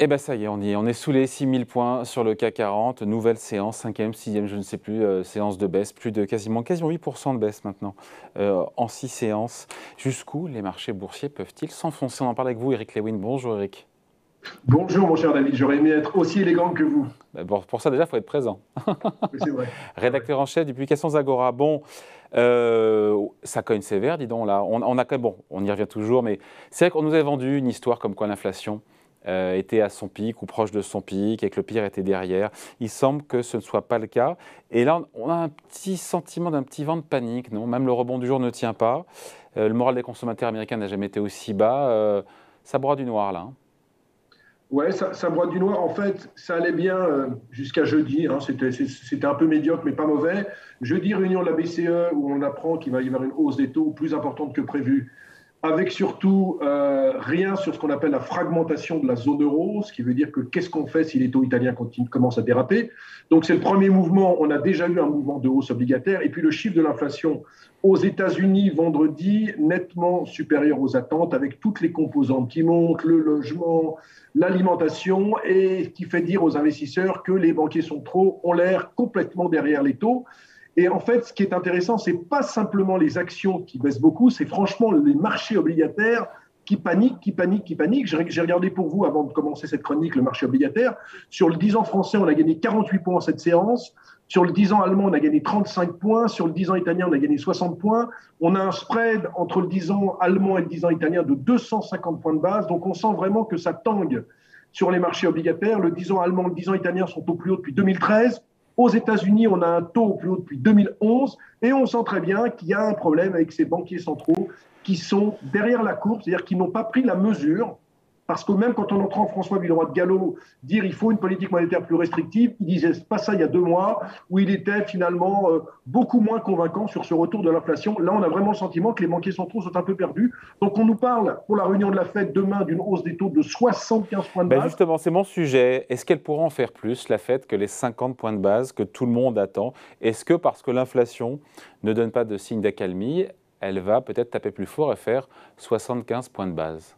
Eh bien ça y est, on y est. On est sous les 6000 points sur le CAC 40. Nouvelle séance, cinquième, sixième, je ne sais plus, séance de baisse. Plus de quasiment 8% de baisse maintenant en 6 séances. Jusqu'où les marchés boursiers peuvent-ils s'enfoncer? On en parle avec vous, Eric Lewin. Bonjour Eric. Bonjour mon cher David, j'aurais aimé être aussi élégant que vous. Pour ça déjà, il faut être présent. Mais c'est vrai, c'est vrai. Rédacteur en chef du Publications Agora. Bon, ça cogne sévère, dis donc là. On a quand même, bon, on y revient toujours, mais c'est vrai qu'on nous avait vendu une histoire comme quoi l'inflation était à son pic ou proche de son pic et que le pire était derrière. Il semble que ce ne soit pas le cas. Et là, on a un petit sentiment d'un petit vent de panique, non? Même le rebond du jour ne tient pas. Le moral des consommateurs américains n'a jamais été aussi bas. Ça broie du noir là, hein. Ouais, ça broie du noir. En fait, ça allait bien jusqu'à jeudi, hein. C'était un peu médiocre, mais pas mauvais. Jeudi, réunion de la BCE où on apprend qu'il va y avoir une hausse des taux plus importante que prévu, avec surtout rien sur ce qu'on appelle la fragmentation de la zone euro, ce qui veut dire que qu'est-ce qu'on fait si les taux italiens commencent à déraper. Donc c'est le premier mouvement, on a déjà eu un mouvement de hausse obligataire, et puis le chiffre de l'inflation aux États-Unis vendredi, nettement supérieur aux attentes, avec toutes les composantes qui montent, le logement, l'alimentation, et qui fait dire aux investisseurs que les banquiers ont l'air complètement derrière les taux. Et en fait, ce qui est intéressant, ce n'est pas simplement les actions qui baissent beaucoup, c'est franchement les marchés obligataires qui paniquent, qui paniquent, qui paniquent. J'ai regardé pour vous, avant de commencer cette chronique, le marché obligataire. Sur le 10 ans français, on a gagné 48 points en cette séance. Sur le 10 ans allemand, on a gagné 35 points. Sur le 10 ans italien, on a gagné 60 points. On a un spread entre le 10 ans allemand et le 10 ans italien de 250 points de base. Donc, on sent vraiment que ça tangue sur les marchés obligataires. Le 10 ans allemand, le 10 ans italien sont au plus haut depuis 2013. Aux États-Unis, on a un taux au plus haut depuis 2011 et on sent très bien qu'il y a un problème avec ces banquiers centraux qui sont derrière la courbe, c'est-à-dire qu'ils n'ont pas pris la mesure. Parce que même quand on entend François Villeroy de Galhau dire qu'il faut une politique monétaire plus restrictive, il disait pas ça il y a 2 mois, où il était finalement beaucoup moins convaincant sur ce retour de l'inflation. Là, on a vraiment le sentiment que les banquiers centraux sont un peu perdus. Donc, on nous parle pour la réunion de la Fed demain d'une hausse des taux de 75 points de Ben base. justement, c'est mon sujet. Est-ce qu'elle pourra en faire plus, la Fed, que les 50 points de base que tout le monde attend? Est-ce que parce que l'inflation ne donne pas de signe d'accalmie, elle va peut-être taper plus fort et faire 75 points de base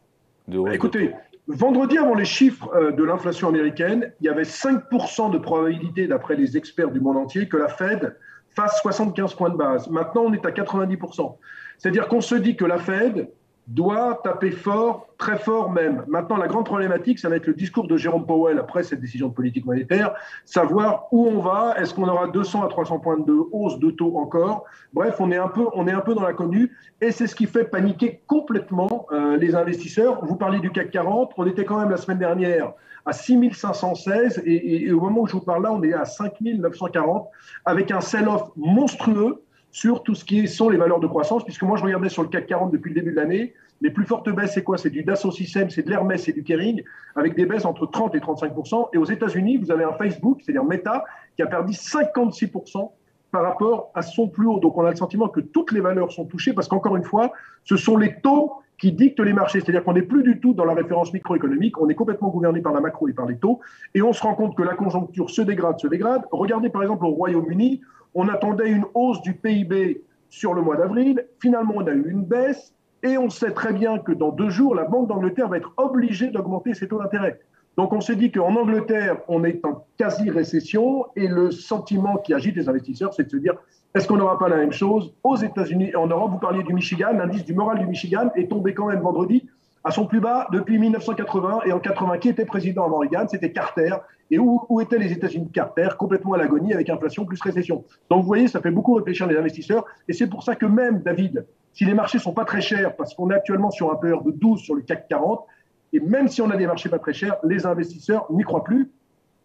de hausse de Écoutez, taux? vendredi, avant les chiffres de l'inflation américaine, il y avait 5% de probabilité, d'après les experts du monde entier, que la Fed fasse 75 points de base. Maintenant, on est à 90%. C'est-à-dire qu'on se dit que la Fed doit taper fort, très fort même. Maintenant, la grande problématique, ça va être le discours de Jérôme Powell après cette décision de politique monétaire, savoir où on va, est-ce qu'on aura 200 à 300 points de hausse de taux encore. Bref, on est un peu dans l'inconnu et c'est ce qui fait paniquer complètement les investisseurs. Vous parliez du CAC 40, on était quand même la semaine dernière à 6516 et au moment où je vous parle là, on est à 5940 avec un sell-off monstrueux sur tout ce qui sont les valeurs de croissance, puisque moi je regardais sur le CAC 40 depuis le début de l'année, les plus fortes baisses c'est quoi? C'est du Dassault Systèmes, c'est de l'Hermès et du Kering, avec des baisses entre 30 et 35%. Et aux États-Unis, vous avez un Facebook, c'est-à-dire Meta, qui a perdu 56% par rapport à son plus haut. Donc on a le sentiment que toutes les valeurs sont touchées, parce qu'encore une fois, ce sont les taux qui dictent les marchés. C'est-à-dire qu'on n'est plus du tout dans la référence microéconomique, on est complètement gouverné par la macro et par les taux, et on se rend compte que la conjoncture se dégrade, se dégrade. Regardez par exemple au Royaume-Uni, on attendait une hausse du PIB sur le mois d'avril. Finalement, on a eu une baisse. Et on sait très bien que dans 2 jours, la Banque d'Angleterre va être obligée d'augmenter ses taux d'intérêt. Donc on s'est dit qu'en Angleterre, on est en quasi-récession. Et le sentiment qui agite les investisseurs, c'est de se dire, est-ce qu'on n'aura pas la même chose aux États-Unis et en Europe? Vous parliez du Michigan. L'indice du moral du Michigan est tombé quand même vendredi à son plus bas depuis 1980. Et en 80, qui était président avant Reagan? C'était Carter. Et où étaient les États-Unis de Carter? Complètement à l'agonie avec inflation plus récession. Donc vous voyez, ça fait beaucoup réfléchir les investisseurs. Et c'est pour ça que même, David, si les marchés ne sont pas très chers, parce qu'on est actuellement sur un PER de 12 sur le CAC 40, et même si on a des marchés pas très chers, les investisseurs n'y croient plus.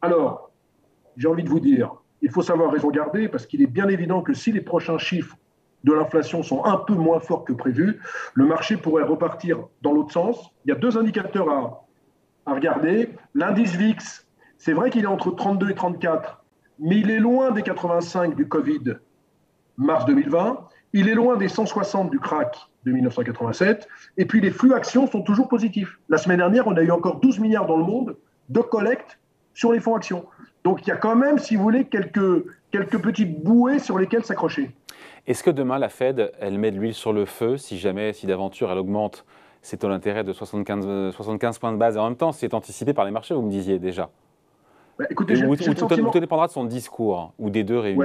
Alors, j'ai envie de vous dire, il faut savoir raison garder, parce qu'il est bien évident que si les prochains chiffres de l'inflation sont un peu moins forts que prévu, le marché pourrait repartir dans l'autre sens. Il y a 2 indicateurs à regarder. L'indice VIX, c'est vrai qu'il est entre 32 et 34, mais il est loin des 85 du Covid mars 2020. Il est loin des 160 du crack de 1987. Et puis les flux actions sont toujours positifs. La semaine dernière, on a eu encore 12 milliards dans le monde de collecte sur les fonds actions. Donc il y a quand même, si vous voulez, quelques petites bouées sur lesquelles s'accrocher. Est-ce que demain, la Fed, elle met de l'huile sur le feu, si jamais, si d'aventure, elle augmente ces taux d'intérêt de 75 points de base. Et en même temps, c'est anticipé par les marchés, vous me disiez déjà. Écoutez, j'ai le sentiment... Tout dépendra de son discours, ou des deux réunis.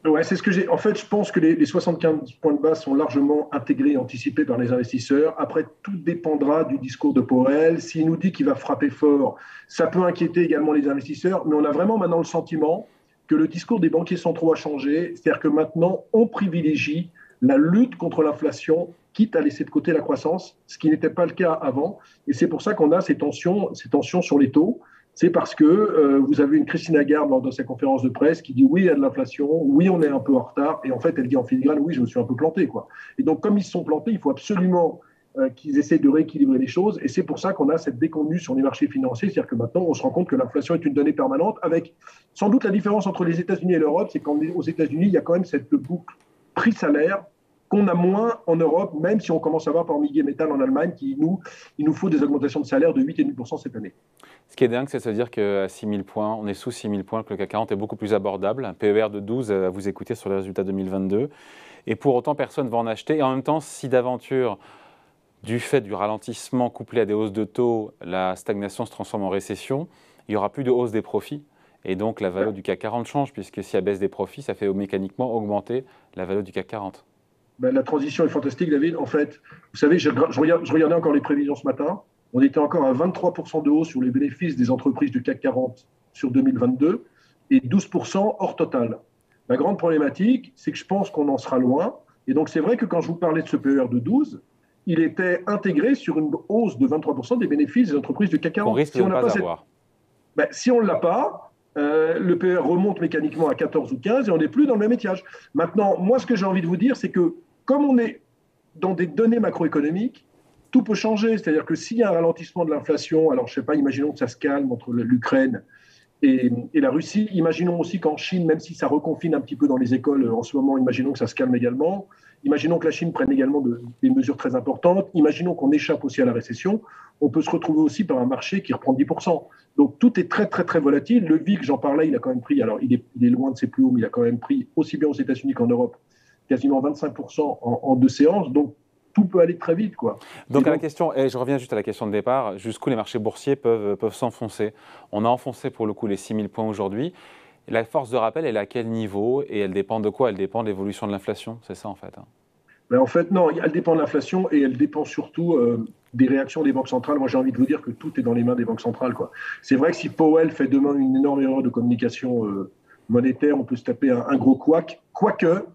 Ouais, c'est ce que j'ai. En fait, je pense que les 75 points de base sont largement intégrés et anticipés par les investisseurs. Après, tout dépendra du discours de Powell. S'il nous dit qu'il va frapper fort, ça peut inquiéter également les investisseurs. Mais on a vraiment maintenant le sentiment que le discours des banquiers centraux a changé. C'est-à-dire que maintenant, on privilégie la lutte contre l'inflation, quitte à laisser de côté la croissance, ce qui n'était pas le cas avant. Et c'est pour ça qu'on a ces tensions sur les taux. C'est parce que vous avez une Christine Lagarde lors de sa conférence de presse qui dit oui, il y a de l'inflation, oui, on est un peu en retard, et en fait, elle dit en filigrane, oui, je me suis un peu planté, quoi. Et donc, comme ils se sont plantés, il faut absolument qu'ils essaient de rééquilibrer les choses, et c'est pour ça qu'on a cette déconvenue sur les marchés financiers, c'est-à-dire que maintenant, on se rend compte que l'inflation est une donnée permanente, avec sans doute la différence entre les États-Unis et l'Europe, c'est qu'aux États-Unis, il y a quand même cette boucle prix-salaire qu'on a moins en Europe, même si on commence à voir par Miguel Metal en Allemagne, il nous faut des augmentations de salaire de 8,5% cette année. Ce qui est dingue, c'est de se dire qu'à 6 000 points, on est sous 6 000 points, que le CAC 40 est beaucoup plus abordable. Un PER de 12 à vous écouter sur les résultats 2022. Et pour autant, personne ne va en acheter. Et en même temps, si d'aventure, du fait du ralentissement couplé à des hausses de taux, la stagnation se transforme en récession, il n'y aura plus de hausse des profits. Et donc, la valeur du CAC 40 change, puisque si elle baisse des profits, ça fait mécaniquement augmenter la valeur du CAC 40. La transition est fantastique, David. En fait, vous savez, je regardais encore les prévisions ce matin. On était encore à 23% de hausse sur les bénéfices des entreprises du CAC 40 sur 2022 et 12% hors total. La grande problématique, c'est que je pense qu'on en sera loin. Et donc, c'est vrai que quand je vous parlais de ce PER de 12, il était intégré sur une hausse de 23% des bénéfices des entreprises du CAC 40. On risque de ne pas avoir. Si on ne l'a pas, le PER remonte mécaniquement à 14 ou 15 et on n'est plus dans le même étiage. Maintenant, moi, ce que j'ai envie de vous dire, c'est que comme on est dans des données macroéconomiques, tout peut changer. C'est-à-dire que s'il y a un ralentissement de l'inflation, alors je ne sais pas, imaginons que ça se calme entre l'Ukraine et la Russie. Imaginons aussi qu'en Chine, même si ça reconfine un petit peu dans les écoles en ce moment, imaginons que ça se calme également. Imaginons que la Chine prenne également des mesures très importantes. Imaginons qu'on échappe aussi à la récession. On peut se retrouver aussi par un marché qui reprend 10%. Donc tout est très, très, très volatile. Le VIX, j'en parlais, il a quand même pris, alors il est loin de ses plus hauts, mais il a quand même pris aussi bien aux États-Unis qu'en Europe, quasiment 25% en 2 séances. Donc tout peut aller très vite, quoi. Donc, à la question, et je reviens juste à la question de départ, jusqu'où les marchés boursiers peuvent s'enfoncer. On a enfoncé pour le coup les 6 000 points aujourd'hui. La force de rappel, elle est à quel niveau et elle dépend de quoi? Elle dépend de l'évolution de l'inflation, c'est ça en fait. En fait, non, elle dépend de l'inflation et elle dépend surtout des réactions des banques centrales. Moi, j'ai envie de vous dire que tout est dans les mains des banques centrales, quoi. C'est vrai que si Powell fait demain une énorme erreur de communication monétaire, on peut se taper un gros couac. Quoique,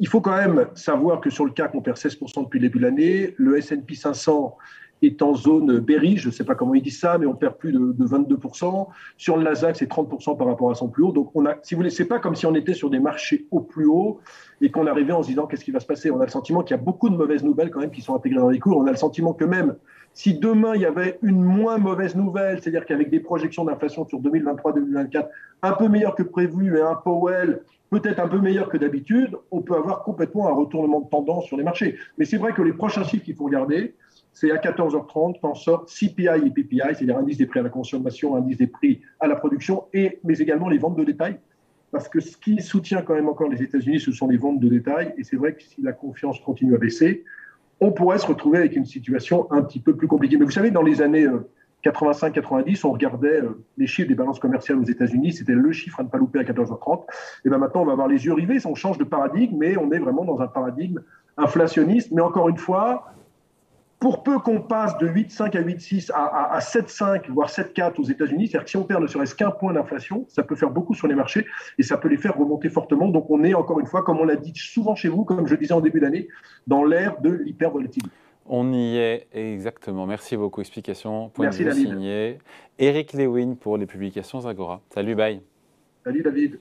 il faut quand même savoir que sur le CAC, on perd 16% depuis le début de l'année. Le S&P 500 est en zone bearish, je ne sais pas comment ils disent ça, mais on perd plus de 22%. Sur le Nasdaq, c'est 30% par rapport à son plus haut. Donc, si vous voulez, c'est pas comme si on était sur des marchés au plus haut et qu'on arrivait en se disant qu'est-ce qui va se passer. On a le sentiment qu'il y a beaucoup de mauvaises nouvelles quand même qui sont intégrées dans les cours. On a le sentiment que même si demain il y avait une moins mauvaise nouvelle, c'est-à-dire qu'avec des projections d'inflation sur 2023-2024 un peu meilleures que prévu et un Powell peut-être un peu meilleur que d'habitude, on peut avoir complètement un retournement de tendance sur les marchés. Mais c'est vrai que les prochains chiffres qu'il faut regarder, c'est à 14h30 quand sortent CPI et PPI, c'est-à-dire indice des prix à la consommation, indice des prix à la production, mais également les ventes de détail. Parce que ce qui soutient quand même encore les États-Unis, ce sont les ventes de détail. Et c'est vrai que si la confiance continue à baisser, on pourrait se retrouver avec une situation un petit peu plus compliquée. Mais vous savez, dans les années 85-90, on regardait les chiffres des balances commerciales aux États-Unis, c'était le chiffre à ne pas louper à 14h30. Et bien maintenant, on va avoir les yeux rivés, on change de paradigme, mais on est vraiment dans un paradigme inflationniste. Mais encore une fois, pour peu qu'on passe de 8,5 à 8,6 à 7,5, voire 7,4 aux États-Unis, c'est-à-dire que si on perd ne serait-ce qu'un point d'inflation, ça peut faire beaucoup sur les marchés et ça peut les faire remonter fortement. Donc on est, encore une fois, comme on l'a dit souvent chez vous, comme je disais en début d'année, dans l'ère de l'hypervolatilité. On y est exactement. Merci beaucoup. Explication. Point Merci, de vue David. signé. Eric Lewin pour les publications Agora. Salut, bye. Salut David.